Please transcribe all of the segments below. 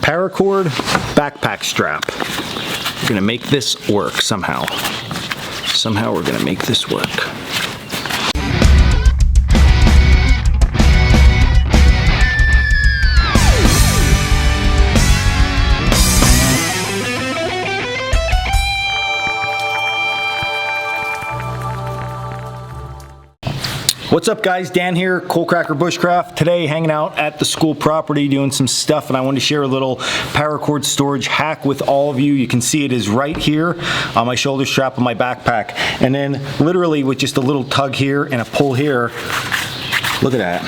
Paracord backpack strap. We're gonna make this work somehow. Somehow we're gonna make this work. What's up guys, Dan here, Coalcracker Bushcraft. Today hanging out at the school property doing some stuff, and I wanted to share a little paracord storage hack with all of you. You can see it is right here on my shoulder strap of my backpack. And then literally with just a little tug here and a pull here, look at that.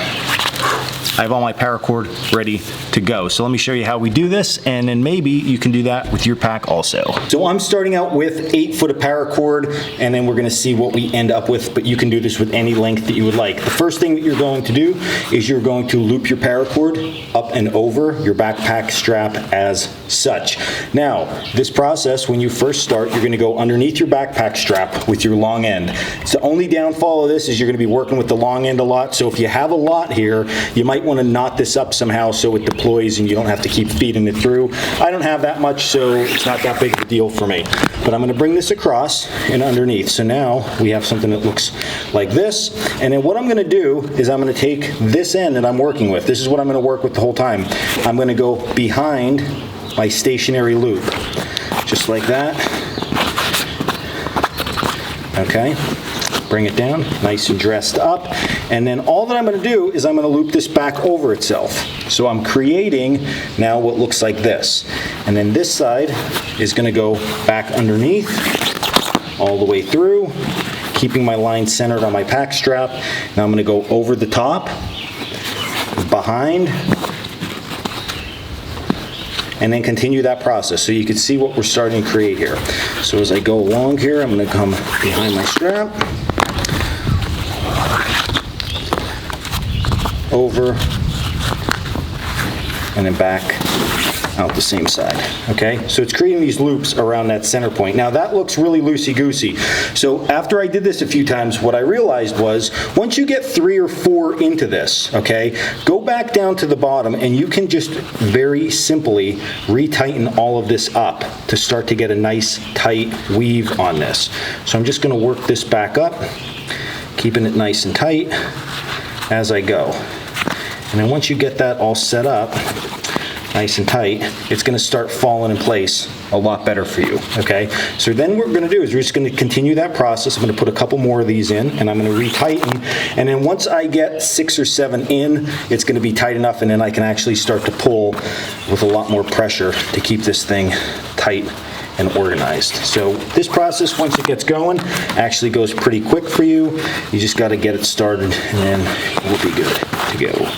I have all my paracord ready to go. So let me show you how we do this, and then maybe you can do that with your pack also. So I'm starting out with 8 foot of paracord, and then we're gonna see what we end up with, but you can do this with any length that you would like. The first thing that you're going to do is you're going to loop your paracord up and over your backpack strap as such. Now, this process, when you first start, you're gonna go underneath your backpack strap with your long end. So the only downfall of this is you're gonna be working with the long end a lot, so if you have a lot here, you might want to knot this up somehow so it deploys and you don't have to keep feeding it through. I don't have that much, so it's not that big of a deal for me. But I'm going to bring this across and underneath. So now we have something that looks like this. And then what I'm going to do is I'm going to take this end that I'm working with. This is what I'm going to work with the whole time. I'm going to go behind my stationary loop, just like that. Okay. Bring it down, nice and dressed up. And then all that I'm going to do is I'm going to loop this back over itself. So I'm creating now what looks like this. And then this side is going to go back underneath all the way through, keeping my line centered on my pack strap. Now I'm going to go over the top, behind, and then continue that process so you can see what we're starting to create here. So as I go along here, I'm going to come behind my strap, over, and then back out the same side. Okay, so it's creating these loops around that center point. Now that looks really loosey-goosey. So after I did this a few times, what I realized was once you get 3 or 4 into this, okay, go back down to the bottom and you can just very simply retighten all of this up to start to get a nice tight weave on this. So I'm just going to work this back up, keeping it nice and tight as I go. And then once you get that all set up nice and tight, it's going to start falling in place a lot better for you. Okay, so then what we're going to do is we're just going to continue that process. I'm going to put a couple more of these in, and I'm going to retighten, and then once I get 6 or 7 in, it's going to be tight enough, and then I can actually start to pull with a lot more pressure to keep this thing tight and organized. So this process, once it gets going, actually goes pretty quick for you. You just got to get it started, and then we'll be good to go.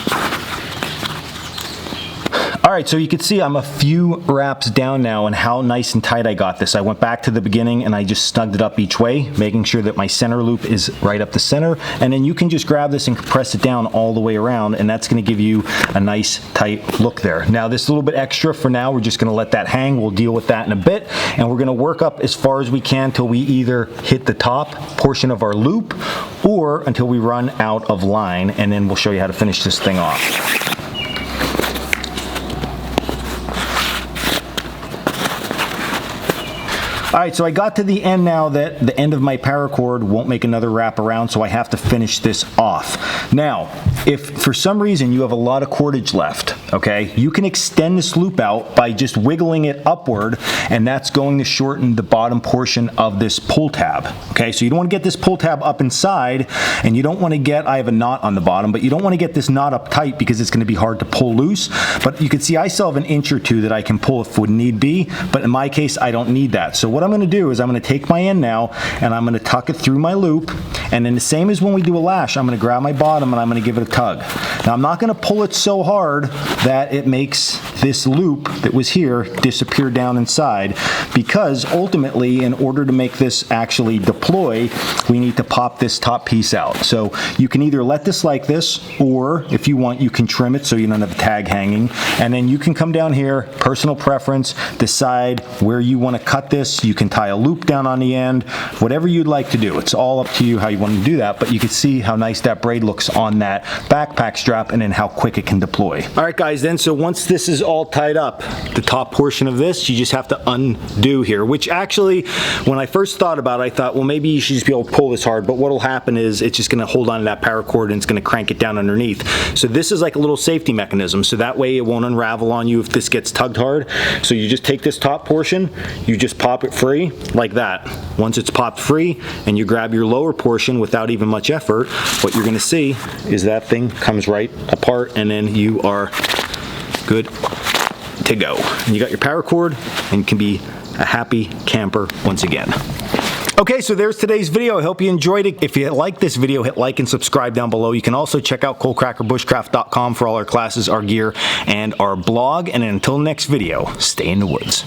All right, so you can see I'm a few wraps down now and how nice and tight I got this. I went back to the beginning and I just snugged it up each way, making sure that my center loop is right up the center. And then you can just grab this and compress it down all the way around, and that's gonna give you a nice tight look there. Now this little bit extra for now, we're just gonna let that hang. We'll deal with that in a bit. And we're gonna work up as far as we can till we either hit the top portion of our loop or until we run out of line, and then we'll show you how to finish this thing off. All right, so I got to the end now that the end of my paracord won't make another wrap around, so I have to finish this off. Now, if for some reason you have a lot of cordage left, okay, you can extend this loop out by just wiggling it upward, and that's going to shorten the bottom portion of this pull tab. Okay, so you don't want to get this pull tab up inside, and you don't want to get, I have a knot on the bottom, but you don't want to get this knot up tight because it's going to be hard to pull loose. But you can see I still have an inch or two that I can pull if would need be, but in my case I don't need that. So what I'm going to do is I'm going to take my end now and I'm going to tuck it through my loop, and then the same as when we do a lash, I'm going to grab my bottom and I'm going to give it a tug. Now I'm not going to pull it so hard that it makes this loop that was here disappear down inside, because ultimately in order to make this actually deploy, we need to pop this top piece out. So you can either let this like this, or if you want, you can trim it so you don't have a tag hanging, and then you can come down here, personal preference, decide where you want to cut this. You can tie a loop down on the end, whatever you'd like to do. It's all up to you how you want to do that, but you can see how nice that braid looks on that backpack strap and then how quick it can deploy. All right guys, then so once this is all tied up. The top portion of this, you just have to undo here, which actually, when I first thought about it, I thought, well, maybe you should just be able to pull this hard, but what'll happen is it's just gonna hold on to that paracord and it's gonna crank it down underneath. So this is like a little safety mechanism, so that way it won't unravel on you if this gets tugged hard. So you just take this top portion, you just pop it free like that. Once it's popped free and you grab your lower portion without even much effort, what you're gonna see is that thing comes right apart and then you are good to go. And you got your paracord and can be a happy camper once again. Okay, so there's today's video. I hope you enjoyed it. If you like this video, hit like and subscribe down below. You can also check out coalcrackerbushcraft.com for all our classes, our gear, and our blog. And until next video, stay in the woods.